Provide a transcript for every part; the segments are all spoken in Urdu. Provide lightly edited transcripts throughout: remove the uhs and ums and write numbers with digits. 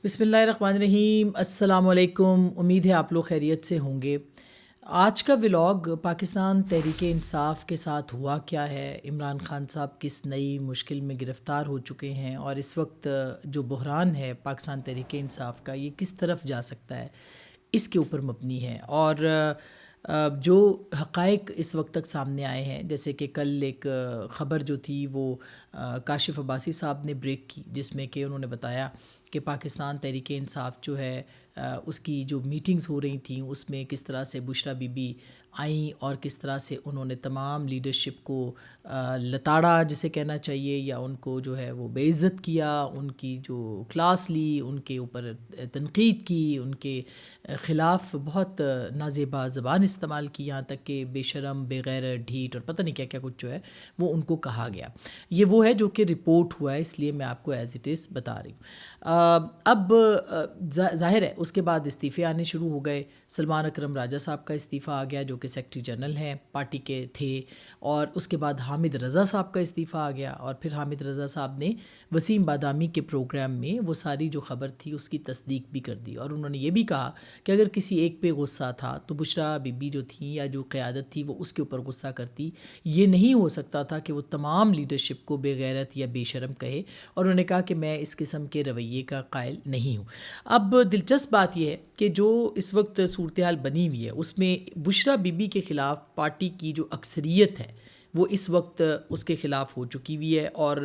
بسم اللہ الرحمن الرحیم۔ السلام علیکم، امید ہے آپ لوگ خیریت سے ہوں گے۔ آج کا ولاگ پاکستان تحریک انصاف کے ساتھ ہوا کیا ہے، عمران خان صاحب کس نئی مشکل میں گرفتار ہو چکے ہیں، اور اس وقت جو بحران ہے پاکستان تحریک انصاف کا یہ کس طرف جا سکتا ہے، اس کے اوپر مبنی ہے۔ اور جو حقائق اس وقت تک سامنے آئے ہیں، جیسے کہ کل ایک خبر جو تھی وہ کاشف عباسی صاحب نے بریک کی، جس میں کہ انہوں نے بتایا کہ پاکستان تحریک انصاف جو ہے اس کی جو میٹنگز ہو رہی تھیں اس میں کس طرح سے بشریٰ بی بی آئیں اور کس طرح سے انہوں نے تمام لیڈرشپ کو لتاڑا جسے کہنا چاہیے، یا ان کو جو ہے وہ بے عزت کیا، ان کی جو کلاس لی، ان کے اوپر تنقید کی، ان کے خلاف بہت نازیبا زبان استعمال کی، یہاں تک کہ بے شرم، بے غیرت، ڈھیٹ اور پتہ نہیں کیا کیا کچھ جو ہے وہ ان کو کہا گیا۔ یہ وہ ہے جو کہ رپورٹ ہوا ہے، اس لیے میں آپ کو ایز اٹ از بتا رہی ہوں۔ اب ظاہر ہے اس کے بعد استعفے آنے شروع ہو گئے۔ سلمان اکرم راجہ صاحب کا استعفیٰ آ گیا جو کہ سیکرٹری جنرل ہیں پارٹی کے تھے، اور اس کے بعد حامد رضا صاحب کا استعفیٰ آ گیا، اور پھر حامد رضا صاحب نے وسیم بادامی کے پروگرام میں وہ ساری جو خبر تھی اس کی تصدیق بھی کر دی، اور انہوں نے یہ بھی کہا کہ اگر کسی ایک پہ غصہ تھا تو بشریٰ بی بی جو تھیں یا جو قیادت تھی وہ اس کے اوپر غصہ کرتی، یہ نہیں ہو سکتا تھا کہ وہ تمام لیڈرشپ کو بے غیرت یا بے شرم کہے، اور انہوں نے کہا کہ میں اس قسم کے رویے کا قائل نہیں ہوں۔ اب دلچسپ بات یہ ہے کہ جو اس وقت صورتحال بنی ہوئی ہے اس میں بشریٰ بی بی کے خلاف پارٹی کی جو اکثریت ہے وہ اس وقت اس کے خلاف ہو چکی ہوئی ہے، اور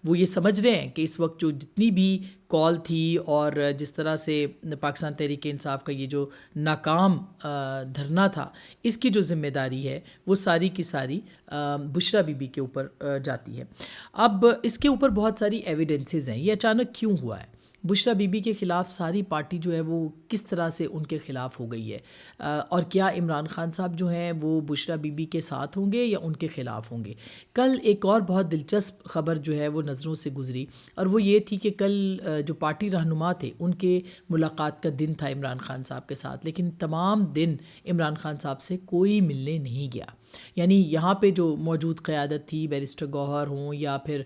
وہ یہ سمجھ رہے ہیں کہ اس وقت جو جتنی بھی کال تھی اور جس طرح سے پاکستان تحریک انصاف کا یہ جو ناکام دھرنا تھا، اس کی جو ذمہ داری ہے وہ ساری کی ساری بشریٰ بی بی کے اوپر جاتی ہے۔ اب اس کے اوپر بہت ساری ایویڈنسز ہیں، یہ اچانک کیوں ہوا ہے؟ بشریٰ بی بی کے خلاف ساری پارٹی جو ہے وہ کس طرح سے ان کے خلاف ہو گئی ہے، اور کیا عمران خان صاحب جو ہیں وہ بشریٰ بی بی کے ساتھ ہوں گے یا ان کے خلاف ہوں گے؟ کل ایک اور بہت دلچسپ خبر جو ہے وہ نظروں سے گزری، اور وہ یہ تھی کہ کل جو پارٹی رہنما تھے ان کے ملاقات کا دن تھا عمران خان صاحب کے ساتھ، لیکن تمام دن عمران خان صاحب سے کوئی ملنے نہیں گیا۔ یعنی یہاں پہ جو موجود قیادت تھی، بیرسٹر گوہر ہوں یا پھر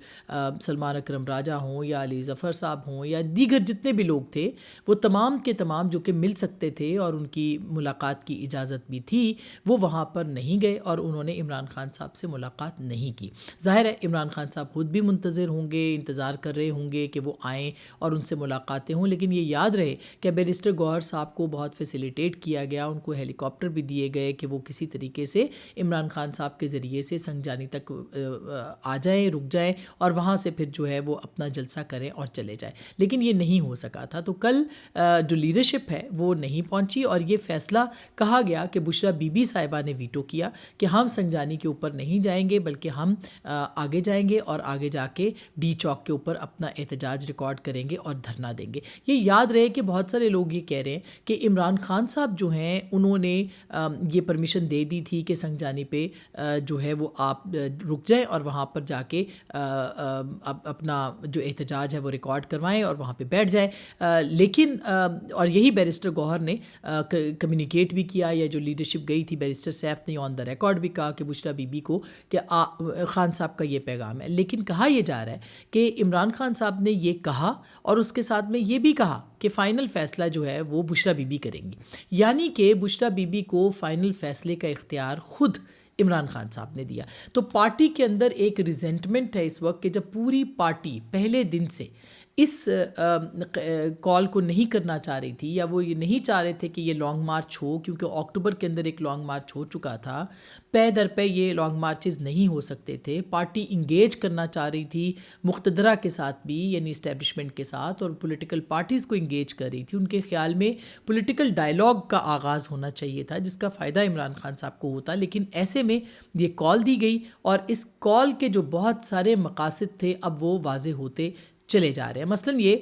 سلمان اکرم راجہ ہوں یا علی ظفر صاحب ہوں یا دیگر جتنے بھی لوگ تھے، وہ تمام کے تمام جو کہ مل سکتے تھے اور ان کی ملاقات کی اجازت بھی تھی، وہ وہاں پر نہیں گئے اور انہوں نے عمران خان صاحب سے ملاقات نہیں کی۔ ظاہر ہے عمران خان صاحب خود بھی منتظر ہوں گے، انتظار کر رہے ہوں گے کہ وہ آئیں اور ان سے ملاقاتیں ہوں، لیکن یہ یاد رہے کہ بیرسٹر گوہر صاحب کو بہت فیسیلیٹیٹ کیا گیا، ان کو ہیلی کاپٹر بھی دیے گئے کہ وہ کسی طریقے سے عمران خان صاحب کے ذریعے سے سنگجانی تک آ جائیں، رک جائیں، اور وہاں سے پھر جو ہے وہ اپنا جلسہ کریں اور چلے جائیں، لیکن یہ نہیں ہو سکا تھا۔ تو کل جو لیڈرشپ ہے وہ نہیں پہنچی، اور یہ فیصلہ کہا گیا کہ بشریٰ بی بی صاحبہ نے ویٹو کیا کہ ہم سنگجانی کے اوپر نہیں جائیں گے، بلکہ ہم آگے جائیں گے اور آگے جا کے ڈی چوک کے اوپر اپنا احتجاج ریکارڈ کریں گے اور دھرنا دیں گے۔ یہ یاد رہے کہ بہت سارے لوگ یہ کہہ رہے ہیں کہ عمران خان صاحب جو ہیں انہوں نے یہ پرمیشن دے دی تھی کہ سنگجانی پہ جو ہے وہ آپ رک جائیں اور وہاں پر جا کے اپنا جو احتجاج ہے وہ ریکارڈ کروائیں اور وہاں پہ بیٹھ جائیں، لیکن اور یہی بیرسٹر گوہر نے کمیونیکیٹ بھی کیا، یا جو لیڈرشپ گئی تھی بیرسٹر سیف نے آن دا ریکارڈ بھی کہا کہ بشریٰ بی بی کو کہ خان صاحب کا یہ پیغام ہے، لیکن کہا یہ جا رہا ہے کہ عمران خان صاحب نے یہ کہا اور اس کے ساتھ میں یہ بھی کہا کہ فائنل فیصلہ جو ہے وہ بشریٰ بی بی کریں گی، یعنی کہ بشریٰ بی بی کو فائنل فیصلے کا اختیار خود عمران خان صاحب نے دیا۔ تو پارٹی کے اندر ایک ریزنٹمنٹ ہے اس وقت کہ جب پوری پارٹی پہلے دن سے اس کال کو نہیں کرنا چاہ رہی تھی، یا وہ یہ نہیں چاہ رہے تھے کہ یہ لانگ مارچ ہو، کیونکہ اکتوبر کے اندر ایک لانگ مارچ ہو چکا تھا، پے در پے یہ لانگ مارچز نہیں ہو سکتے تھے، پارٹی انگیج کرنا چاہ رہی تھی مقتدرہ کے ساتھ بھی، یعنی اسٹیبلشمنٹ کے ساتھ، اور پولیٹیکل پارٹیز کو انگیج کر رہی تھی۔ ان کے خیال میں پولیٹیکل ڈائلاگ کا آغاز ہونا چاہیے تھا جس کا فائدہ عمران خان صاحب کو ہوتا، لیکن ایسے میں یہ کال دی گئی، اور اس کال کے جو بہت سارے مقاصد تھے اب وہ واضح ہوتے چلے جا رہے ہیں۔ مثلاً یہ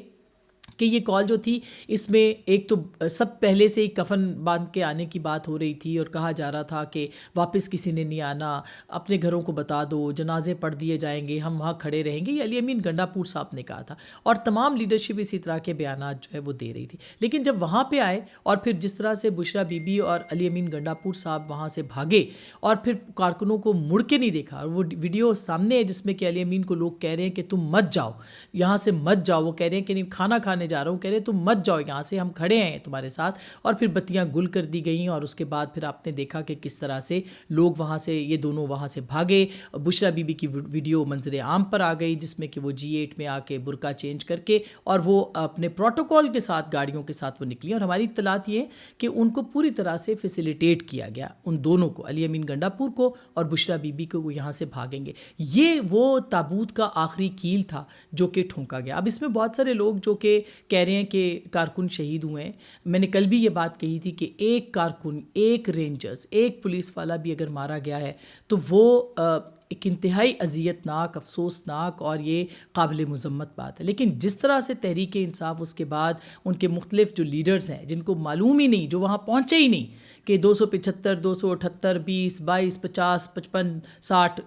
کہ یہ کال جو تھی اس میں ایک تو سب پہلے سے ہی کفن باندھ کے آنے کی بات ہو رہی تھی، اور کہا جا رہا تھا کہ واپس کسی نے نہیں آنا، اپنے گھروں کو بتا دو، جنازے پڑھ دیے جائیں گے، ہم وہاں کھڑے رہیں گے، یہ علی امین گنڈا پور صاحب نے کہا تھا، اور تمام لیڈرشپ اسی طرح کے بیانات جو ہے وہ دے رہی تھی۔ لیکن جب وہاں پہ آئے اور پھر جس طرح سے بشریٰ بی بی اور علی امین گنڈا پور صاحب وہاں سے بھاگے اور پھر کارکنوں کو مڑ کے نہیں دیکھا، اور وہ ویڈیو سامنے ہے جس میں کہ علی امین کو لوگ کہہ رہے ہیں کہ تم مت جاؤ، یہاں سے مت جاؤ، وہ کہہ رہے ہیں کہ نہیں کھانا کھانے جا رہا ہوں، کہہ رہے تم مت جاؤ یہاں سے، ہم کھڑے ہیں تمہارے ساتھ، اور پھر بتیاں گل کر دی گئیں، اور اس کے بعد پھر آپ نے دیکھا کہ کس طرح سے لوگ وہاں سے، یہ دونوں وہاں سے بھاگے. بشرا بی بی کی ویڈیو منظر عام پر آ گئی جس میں کہ وہ G8 میں آ کے برقع چینج کر کے اور وہ اپنے پروٹوکول کے ساتھ گاڑیوں کے ساتھ وہ نکلی. اور ہماری اطلاعات یہ کہ ان کو پوری طرح سے فیسیلیٹیٹ کیا گیا، ان دونوں کو، علی امین گنڈا پور کو اور بشرا بی بی کو، وہ یہاں سے بھاگیں گے. یہ وہ تابوت کا آخری کیل تھا جو کہ ٹھونکا گیا. اب اس میں بہت سارے لوگ جو کہ کہہ رہے ہیں کہ کارکن شہید ہوئے ہیں. میں نے کل بھی یہ بات کہی تھی کہ ایک کارکن، ایک رینجرز، ایک پولیس والا بھی اگر مارا گیا ہے تو وہ ایک انتہائی اذیت ناک، افسوسناک اور یہ قابل مذمت بات ہے. لیکن جس طرح سے تحریک انصاف اس کے بعد ان کے مختلف جو لیڈرز ہیں جن کو معلوم ہی نہیں، جو وہاں پہنچے ہی نہیں کہ 275 278 20 22 50 55 60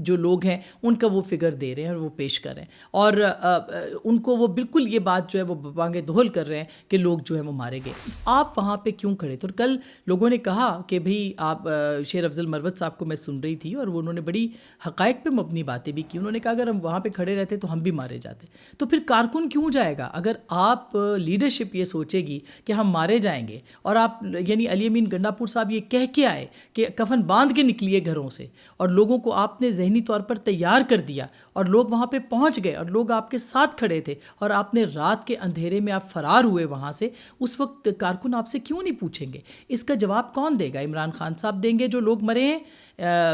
جو لوگ ہیں ان کا وہ فگر دے رہے ہیں اور وہ پیش کر رہے ہیں، اور ان کو وہ بالکل یہ بات جو ہے وہ بانگے دہل کر رہے ہیں کہ لوگ جو ہے وہ مارے گئے. آپ وہاں پہ کیوں کھڑے تھے؟ اور کل لوگوں نے کہا کہ بھئی آپ، شیر افضل مروت صاحب کو میں سن رہی تھی اور انہوں نے بڑی حقائق پہ مبنی باتیں بھی کی. انہوں نے کہا اگر ہم وہاں پہ کھڑے رہتے تو ہم بھی مارے جاتے. تو پھر کارکن کیوں جائے گا؟ اگر آپ لیڈرشپ یہ سوچے گی کہ ہم مارے جائیں گے، اور آپ یعنی علی امین گنڈا پور صاحب یہ کہہ کے آئے کہ کفن باندھ کے نکلیے گھروں سے، اور لوگوں کو آپ نے ذہنی طور پر تیار کر دیا اور لوگ وہاں پہ پہنچ گئے اور لوگ آپ کے ساتھ کھڑے تھے، اور آپ نے رات کے اندھیرے میں آپ فرار ہوئے وہاں سے، اس وقت کارکن آپ سے کیوں نہیں پوچھیں گے؟ اس کا جواب کون دے گا؟ عمران خان صاحب دیں گے جو لوگ مرے ہیں،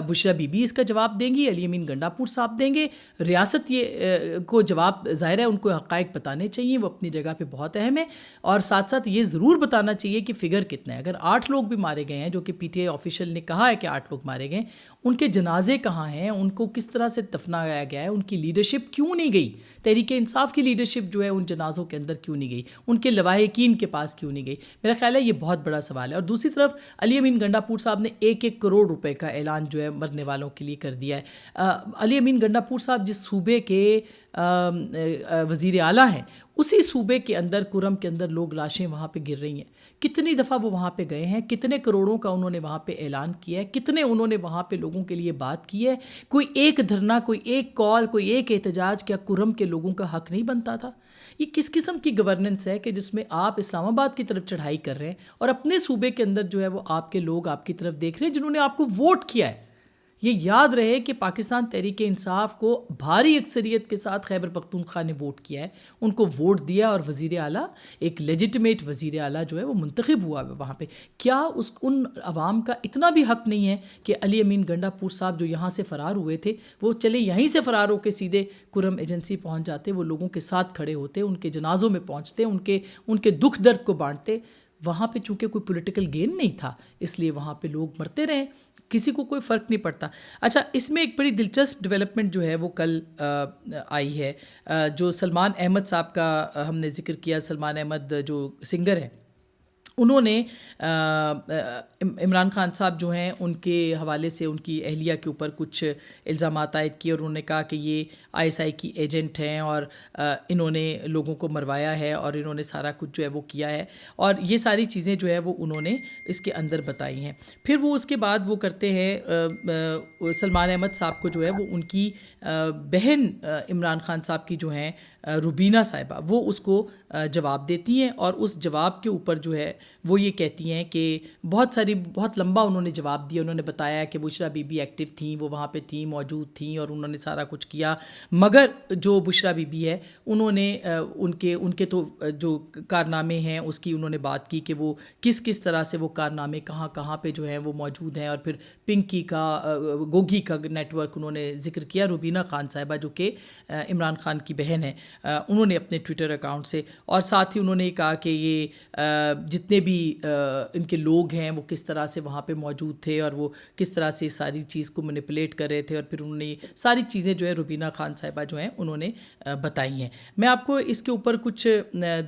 بشرا بی بی اس کا جواب دیں گی، علی امین گنڈا پور صاحب دیں گے، ریاست یہ کو جواب، ظاہر ہے ان کو حقائق بتانے چاہیے، وہ اپنی جگہ پہ بہت اہم ہے، اور ساتھ ساتھ یہ ضرور بتانا چاہیے کہ فگر کتنا ہے. اگر 8 لوگ بھی مارے گئے ہیں، جو کہ پی ٹی آئی آفیشل نے کہا ہے کہ 8 لوگ مارے گئے، ان کے جنازے کہاں ہیں؟ ان کو کس طرح سے دفنایا گیا ہے؟ ان کی لیڈرشپ کیوں نہیں گئی؟ تحریک انصاف کی لیڈرشپ جو ہے ان جنازوں کے اندر کیوں نہیں گئی؟ ان کے لواحقین کے پاس کیوں نہیں گئی؟ میرا خیال ہے یہ بہت بڑا سوال ہے. اور دوسری طرف علی امین گنڈا پور صاحب نے 1 کروڑ روپے کا اعلان جو ہے مرنے والوں کے لیے کر دیا ہے. علی امین گنڈا پور صاحب جس صوبے کے وزیر اعلیٰ ہیں، اسی صوبے کے اندر، کرم کے اندر لوگ لاشیں وہاں پہ گر رہی ہیں. کتنی دفعہ وہ وہاں پہ گئے ہیں، کتنے کروڑوں کا انہوں نے وہاں پہ اعلان کیا ہے، کتنے انہوں نے وہاں پہ لوگوں کے لیے بات کی ہے. کوئی ایک دھرنا، کوئی ایک کال، کوئی ایک احتجاج کیا کرم کے لوگوں کا حق نہیں بنتا تھا؟ یہ کس قسم کی گورننس ہے کہ جس میں آپ اسلام آباد کی طرف چڑھائی کر رہے ہیں اور اپنے صوبے کے اندر جو ہے وہ آپ کے لوگ آپ کی طرف دیکھ رہے ہیں جنہوں نے آپ کو ووٹ کیا ہے؟ یہ یاد رہے کہ پاکستان تحریک انصاف کو بھاری اکثریت کے ساتھ خیبر پختونخوا نے ووٹ کیا ہے، ان کو ووٹ دیا، اور وزیر اعلیٰ، ایک لیجٹمیٹ وزیر اعلیٰ جو ہے وہ منتخب ہوا ہے وہاں پہ. کیا ان عوام کا اتنا بھی حق نہیں ہے کہ علی امین گنڈا پور صاحب جو یہاں سے فرار ہوئے تھے، وہ چلے یہیں سے فرار ہو کے سیدھے کرم ایجنسی پہنچ جاتے، وہ لوگوں کے ساتھ کھڑے ہوتے، ان کے جنازوں میں پہنچتے، ان کے دکھ درد کو بانٹتے. وہاں پہ چونکہ کوئی پولیٹیکل گین نہیں تھا، اس لیے وہاں پہ لوگ مرتے رہے، کسی کو کوئی فرق نہیں پڑتا. اچھا، اس میں ایک بڑی دلچسپ ڈیولپمنٹ جو ہے وہ کل آئی ہے، جو سلمان احمد صاحب کا ہم نے ذکر کیا. سلمان احمد جو سنگر ہیں، انہوں نے عمران خان صاحب جو ہیں ان کے حوالے سے ان کی اہلیہ کے اوپر کچھ الزامات عائد کیے، اور انہوں نے کہا کہ یہ ISI کی ایجنٹ ہیں اور انہوں نے لوگوں کو مروایا ہے اور انہوں نے سارا کچھ جو ہے وہ کیا ہے، اور یہ ساری چیزیں جو ہے وہ انہوں نے اس کے اندر بتائی ہیں. پھر وہ اس کے بعد وہ کرتے ہیں، سلمان احمد صاحب کو جو ہے وہ ان کی بہن عمران خان صاحب کی جو ہیں روبینہ صاحبہ، وہ اس کو جواب دیتی ہیں، اور اس جواب کے اوپر جو ہے وہ یہ کہتی ہیں کہ بہت لمبا انہوں نے جواب دیا. انہوں نے بتایا کہ بشرا بی بی ایکٹیو تھیں، وہ وہاں پہ تھیں، موجود تھیں، اور انہوں نے سارا کچھ کیا، مگر جو بشرا بی بی ہے انہوں نے ان کے تو جو کارنامے ہیں اس کی انہوں نے بات کی کہ وہ کس طرح سے وہ کارنامے کہاں پہ جو ہیں وہ موجود ہیں. اور پھر پنکی کا، گوگی کا نیٹ ورک انہوں نے ذکر کیا. روبینہ خان صاحبہ جو کہ عمران خان کی بہن ہے، انہوں نے اپنے ٹویٹر اکاؤنٹ سے، اور ساتھ ہی انہوں نے کہا کہ یہ جتنے بھی ان کے لوگ ہیں وہ کس طرح سے وہاں پہ موجود تھے اور وہ کس طرح سے ساری چیز کو مینیپولیٹ کر رہے تھے، اور پھر انہوں نے ساری چیزیں جو ہے روبینہ خان صاحبہ جو ہیں انہوں نے بتائی ہیں. میں آپ کو اس کے اوپر کچھ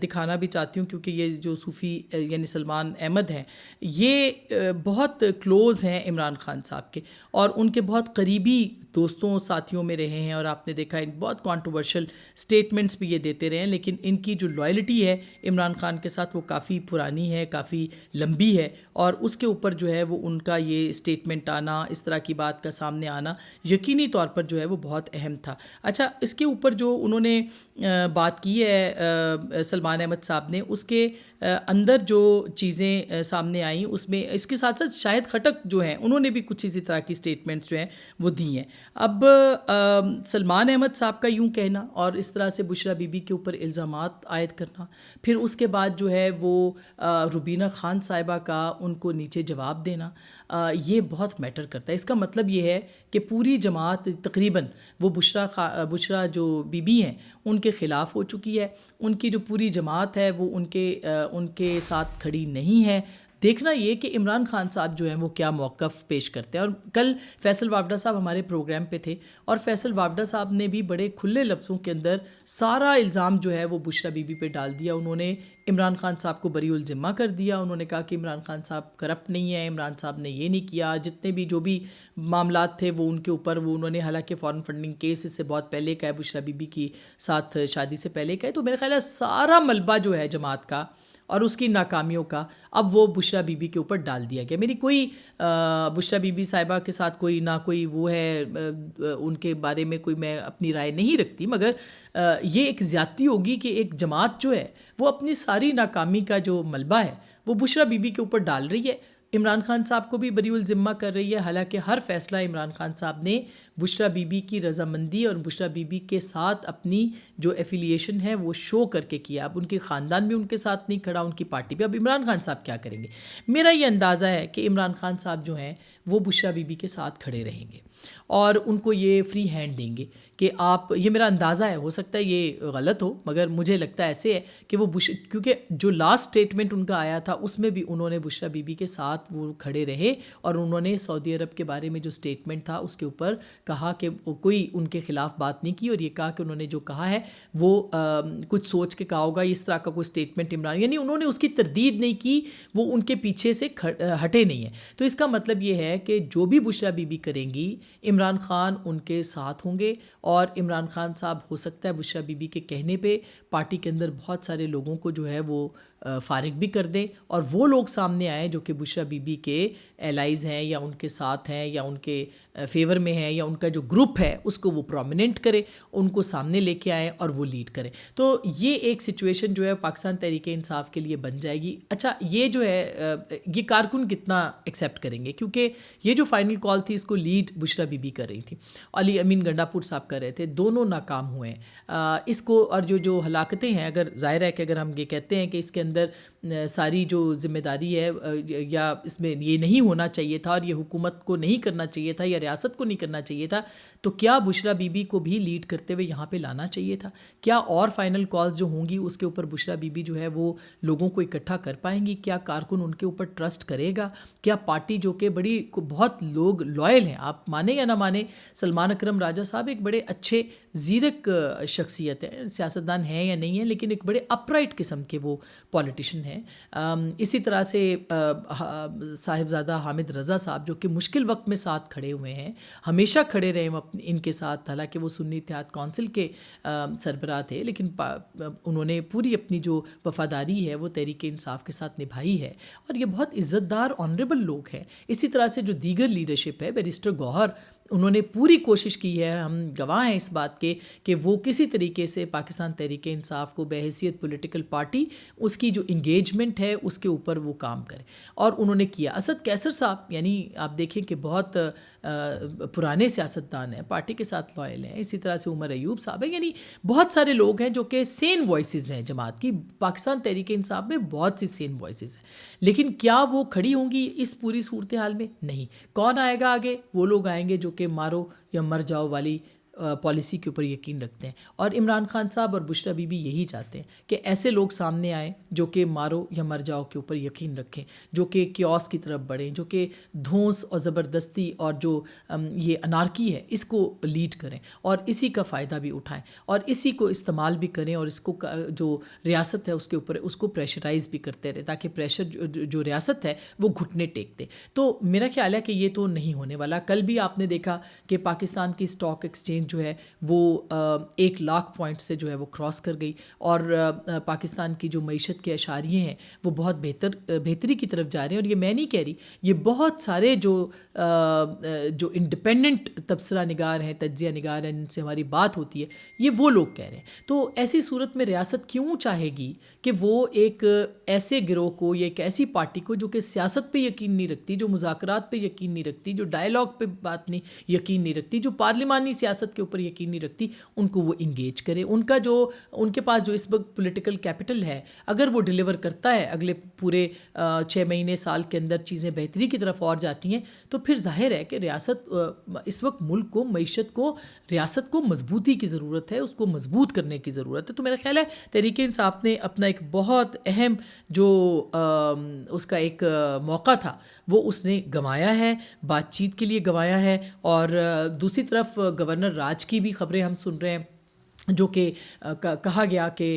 دکھانا بھی چاہتی ہوں، کیونکہ یہ جو صوفی یعنی سلمان احمد ہیں، یہ بہت کلوز ہیں عمران خان صاحب کے، اور ان کے بہت قریبی دوستوں ساتھیوں میں رہے ہیں، اور آپ نے دیکھا ان بہت کانٹروورشل اسٹیٹمنٹس بھی یہ دیتے رہے ہیں، لیکن ان کی جو لائلٹی ہے عمران خان کے ساتھ وہ کافی پرانی ہے. ہے کافی لمبی ہے، اور اس کے اوپر جو ہے وہ ان کا یہ اسٹیٹمنٹ آنا، اس طرح کی بات کا سامنے آنا یقینی طور پر جو ہے وہ بہت اہم تھا۔ اچھا، اس کے اوپر جو انہوں نے بات کی ہے سلمان احمد صاحب نے، اس کے اندر جو چیزیں سامنے آئیں اس میں اس کے ساتھ ساتھ شاہد خٹک جو ہیں انہوں نے بھی کچھ اسی طرح کی اسٹیٹمنٹس جو ہیں وہ دی ہیں۔ اب سلمان احمد صاحب کا یوں کہنا اور اس طرح سے بشریٰ بی بی کے اوپر الزامات عائد کرنا، پھر اس کے بعد جو ہے وہ روبینہ خان صاحبہ کا ان کو نیچے جواب دینا، یہ بہت میٹر کرتا ہے۔ اس کا مطلب یہ ہے کہ پوری جماعت تقریباً وہ بشریٰ جو بی بی ہیں ان کے خلاف ہو چکی ہے، ان کی جو پوری جماعت ہے وہ ان کے ساتھ کھڑی نہیں ہے۔ دیکھنا یہ کہ عمران خان صاحب جو ہیں وہ کیا موقف پیش کرتے ہیں۔ اور کل فیصل وافدہ صاحب ہمارے پروگرام پہ تھے، اور فیصل وافدہ صاحب نے بھی بڑے کھلے لفظوں کے اندر سارا الزام جو ہے وہ بشریٰ بی بی پہ ڈال دیا۔ انہوں نے عمران خان صاحب کو بری الذمہ کر دیا، انہوں نے کہا کہ عمران خان صاحب کرپٹ نہیں ہے، عمران صاحب نے یہ نہیں کیا، جتنے بھی جو بھی معاملات تھے وہ ان کے اوپر وہ انہوں نے، حالانکہ فارن فنڈنگ کیس اس سے بہت پہلے کا ہے، بشریٰ بی بی کی ساتھ شادی سے پہلے کا ہے، تو میرے خیال ہے سارا ملبہ جو ہے جماعت کا اور اس کی ناکامیوں کا اب وہ بشریٰ بی بی کے اوپر ڈال دیا گیا۔ میری کوئی بشریٰ بی بی صاحبہ کے ساتھ کوئی نہ کوئی وہ ہے، ان کے بارے میں کوئی میں اپنی رائے نہیں رکھتی، مگر یہ ایک زیادتی ہوگی کہ ایک جماعت جو ہے وہ اپنی ساری ناکامی کا جو ملبہ ہے وہ بشریٰ بی بی کے اوپر ڈال رہی ہے، عمران خان صاحب کو بھی بری الذمہ کر رہی ہے، حالانکہ ہر فیصلہ عمران خان صاحب نے بشریٰ بی بی کی رضامندی اور بشریٰ بی بی کے ساتھ اپنی جو ایفیلیشن ہے وہ شو کر کے کیا۔ اب ان کے خاندان بھی ان کے ساتھ نہیں کھڑا، ان کی پارٹی بھی، اب عمران خان صاحب کیا کریں گے؟ میرا یہ اندازہ ہے کہ عمران خان صاحب جو ہیں وہ بشریٰ بی بی کے ساتھ کھڑے رہیں گے اور ان کو یہ فری ہینڈ دیں گے کہ آپ، یہ میرا اندازہ ہے، ہو سکتا ہے یہ غلط ہو، مگر مجھے لگتا ہے ایسے ہے کہ وہ کیونکہ جو لاسٹ اسٹیٹمنٹ ان کا آیا تھا اس میں بھی انہوں نے بشریٰ بی بی کے ساتھ وہ کھڑے رہے، اور انہوں نے سعودی عرب کے بارے میں جو اسٹیٹمنٹ تھا اس کے اوپر کہا کہ کوئی ان کے خلاف بات نہیں کی، اور یہ کہا کہ انہوں نے جو کہا ہے وہ کچھ سوچ کے کہا ہوگا، اس طرح کا کوئی اسٹیٹمنٹ عمران، یعنی انہوں نے اس کی تردید نہیں کی، وہ ان کے پیچھے سے ہٹے نہیں ہیں۔ تو اس کا مطلب یہ ہے کہ جو بھی بشریٰ بی بی کریں گی عمران خان ان کے ساتھ ہوں گے، اور عمران خان صاحب ہو سکتا ہے بشریٰ بی بی کے کہنے پہ پارٹی کے اندر بہت سارے لوگوں کو جو ہے وہ فارغ بھی کر دیں، اور وہ لوگ سامنے آئیں جو کہ بشریٰ بی بی کے ایلائز ہیں یا ان کے ساتھ ہیں یا ان کے فیور میں ہیں، یا ان کا جو گروپ ہے اس کو وہ پرومیننٹ کرے، ان کو سامنے لے کے آئیں اور وہ لیڈ کرے۔ تو یہ ایک سچویشن جو ہے پاکستان تحریک انصاف کے لیے بن جائے گی۔ اچھا، یہ جو ہے یہ کارکن کتنا ایکسیپٹ کریں گے، کیونکہ یہ جو فائنل کال تھی اس کو لیڈ بشریٰ بی بی کر رہی تھی، علی امین گنڈا پور صاحب کر رہے تھے، دونوں ناکام ہوئے ہیں اس کو۔ اور جو ہلاکتیں ہیں، اگر ظاہر ہے کہ اگر ہم یہ کہتے ہیں کہ اس کے اندر ساری جو ذمہ داری ہے یا اس میں یہ نہیں ہونا چاہیے تھا اور یہ حکومت کو نہیں کرنا چاہیے تھا یا ریاست کو نہیں کرنا چاہیے تھا، تو کیا بشریٰ بی بی کو بھی لیڈ کرتے ہوئے یہاں پہ لانا چاہیے تھا؟ کیا اور فائنل کالز جو ہوں گی اس کے اوپر بشریٰ بی بی جو ہے وہ لوگوں کو اکٹھا کر پائیں گی؟ کیا کارکن ان کے اوپر ٹرسٹ کرے گا؟ کیا پارٹی جو کہ بہت لوگ لائل ہیں، آپ مانیں یا نہ مانیں، سلمان اکرم راجہ صاحب ایک بڑے اچھے زیرک شخصیت ہے، سیاستدان ہیں یا نہیں ہیں، لیکن ایک بڑے اپرائٹ قسم کے وہ پولیٹیشین ہیں۔ اسی طرح سے صاحبزادہ حامد رضا صاحب جو کہ مشکل وقت میں ساتھ کھڑے ہوئے ہیں، ہمیشہ کھڑے رہے ان کے ساتھ، حالانکہ وہ سنی اتحاد کونسل کے سربراہ تھے، لیکن انہوں نے پوری اپنی جو وفاداری ہے وہ تحریک انصاف کے ساتھ نبھائی ہے، اور یہ بہت عزت دار آنریبل لوگ ہیں۔ اسی طرح سے جو دیگر لیڈرشپ ہے، بیرسٹر گوہر، انہوں نے پوری کوشش کی ہے، ہم گواہ ہیں اس بات کے کہ وہ کسی طریقے سے پاکستان تحریک انصاف کو بحیثیت پولیٹیکل پارٹی اس کی جو انگیجمنٹ ہے اس کے اوپر وہ کام کرے، اور انہوں نے کیا۔ اسد کیسر صاحب، یعنی آپ دیکھیں کہ بہت پرانے سیاستدان ہیں، پارٹی کے ساتھ لائل ہیں، اسی طرح سے عمر ایوب صاحب ہیں، یعنی بہت سارے لوگ ہیں جو کہ سین وائسز ہیں جماعت کی۔ پاکستان تحریک انصاف میں بہت سی سین وائسز ہیں، لیکن کیا وہ کھڑی ہوں گی اس پوری صورتحال میں؟ نہیں۔ کون آئے گا آگے؟ وہ لوگ آئیں گے جو کہ مارو یا مر جاؤ والی پالیسی کے اوپر یقین رکھتے ہیں، اور عمران خان صاحب اور بشریٰ بی بی یہی چاہتے ہیں کہ ایسے لوگ سامنے آئیں جو کہ مارو یا مر جاؤ کے اوپر یقین رکھیں، جو کہ کیوس کی طرف بڑھیں، جو کہ دھونس اور زبردستی اور جو یہ انارکی ہے اس کو لیڈ کریں اور اسی کا فائدہ بھی اٹھائیں اور اسی کو استعمال بھی کریں، اور اس کو جو ریاست ہے اس کے اوپر اس کو پریشرائز بھی کرتے رہے، تاکہ پریشر جو ریاست ہے وہ گھٹنے ٹیک دے۔ تو میرا خیال ہے کہ یہ تو نہیں ہونے والا۔ کل بھی آپ نے دیکھا کہ پاکستان کی اسٹاک ایکسچینج رینج جو ہے وہ 1,00,000 پوائنٹ سے جو ہے وہ کراس کر گئی، اور پاکستان کی جو معیشت کے اشاریے ہیں وہ بہت بہتری کی طرف جا رہے ہیں. اور یہ میں نہیں کہہ رہی، یہ بہت سارے جو انڈیپینڈنٹ تبصرہ نگار ہیں، تجزیہ نگار ہیں، جن سے ہماری بات ہوتی ہے، یہ وہ لوگ کہہ رہے ہیں. تو ایسی صورت میں ریاست کیوں چاہے گی کہ وہ ایک ایسے گروہ کو یا ایک ایسی پارٹی کو جو کہ سیاست پہ یقین نہیں رکھتی، جو مذاکرات پہ یقین نہیں رکھتی، جو ڈائلاگ پہ بات نہیں یقین نہیں رکھتی، جو پارلیمانی سیاست کے اوپر یقین نہیں رکھتی، ان کو وہ انگیج کرے. ان کے پاس جو اس وقت پولیٹیکل کیپٹل ہے، اگر وہ ڈیلیور کرتا ہے اگلے پورے 6 مہینے سال کے اندر چیزیں بہتری کی طرف اور جاتی ہیں، تو پھر ظاہر ہے کہ ریاست اس وقت ملک کو، معیشت کو، ریاست کو مضبوطی کی ضرورت ہے، اس کو مضبوط کرنے کی ضرورت ہے. تو میرا خیال ہے تحریک انصاف نے اپنا ایک بہت اہم جو اس کا ایک موقع تھا وہ اس نے گنوایا ہے، بات چیت کے لیے گنوایا ہے. اور دوسری طرف گورنر راج کی بھی خبریں ہم سن رہے ہیں، جو کہ کہا گیا کہ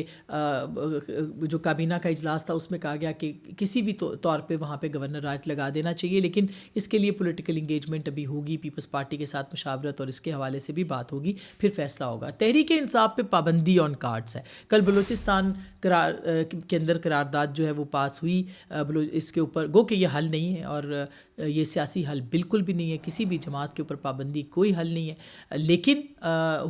جو کابینہ کا اجلاس تھا اس میں کہا گیا کہ کسی بھی طور پہ وہاں پہ گورنر راج لگا دینا چاہیے، لیکن اس کے لیے پولیٹیکل انگیجمنٹ ابھی ہوگی، پیپلز پارٹی کے ساتھ مشاورت اور اس کے حوالے سے بھی بات ہوگی، پھر فیصلہ ہوگا. تحریک انصاف پہ پابندی آن کارڈز ہے. کل بلوچستان کے اندر قرارداد جو ہے وہ پاس ہوئی، اس کے اوپر گو کہ یہ حل نہیں ہے، اور یہ سیاسی حل بالکل بھی نہیں ہے، کسی بھی جماعت کے اوپر پابندی کوئی حل نہیں ہے، لیکن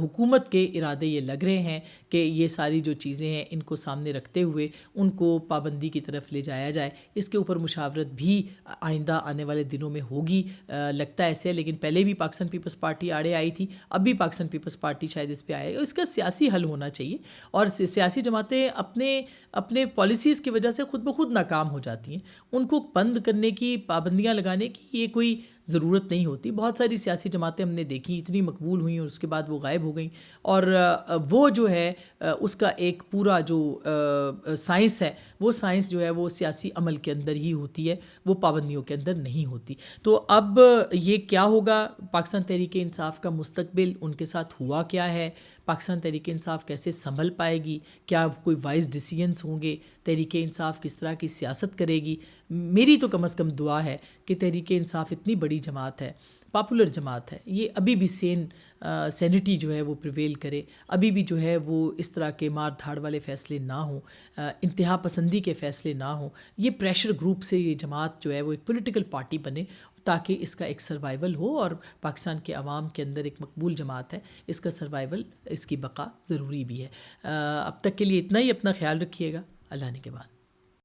حکومت کے ارادے یہ لگ رہے ہیں کہ یہ ساری جو چیزیں ہیں ان کو سامنے رکھتے ہوئے ان کو پابندی کی طرف لے جایا جائے. اس کے اوپر مشاورت بھی آئندہ آنے والے دنوں میں ہوگی، لگتا ہے ایسے. لیکن پہلے بھی پاکستان پیپلز پارٹی آڑے آئی تھی، اب بھی پاکستان پیپلز پارٹی شاید اس پہ آئے. اس کا سیاسی حل ہونا چاہیے، اور سیاسی جماعتیں اپنے پالیسیز کی وجہ سے خود بخود ناکام ہو جاتی ہیں. ان کو بند کرنے کی، پابندیاں لگانے کی یہ کوئی ضرورت نہیں ہوتی. بہت ساری سیاسی جماعتیں ہم نے دیکھی اتنی مقبول ہوئیں اور اس کے بعد وہ غائب ہو گئیں، اور وہ جو ہے اس کا ایک پورا جو سائنس ہے، وہ سائنس جو ہے وہ سیاسی عمل کے اندر ہی ہوتی ہے، وہ پابندیوں کے اندر نہیں ہوتی. تو اب یہ کیا ہوگا، پاکستان تحریک انصاف کا مستقبل ان کے ساتھ ہوا کیا ہے، پاکستان تحریک انصاف کیسے سنبھل پائے گی، کیا کوئی وائز ڈیسیجنس ہوں گے، تحریک انصاف کس طرح کی سیاست کرے گی. میری تو کم از کم دعا ہے کہ تحریک انصاف اتنی بڑی جماعت ہے، پاپولر جماعت ہے، یہ ابھی بھی سینٹی جو ہے وہ پریویل کرے، ابھی بھی جو ہے وہ اس طرح کے مار دھاڑ والے فیصلے نہ ہوں، انتہا پسندی کے فیصلے نہ ہوں. یہ پریشر گروپ سے یہ جماعت جو ہے وہ ایک پولیٹیکل پارٹی بنے، تاکہ اس کا ایک سروائیول ہو، اور پاکستان کے عوام کے اندر ایک مقبول جماعت ہے، اس کا سروائیول، اس کی بقا ضروری بھی ہے. اب تک کے لیے اتنا ہی. اپنا خیال رکھیے گا. اللہ نے کے بعد.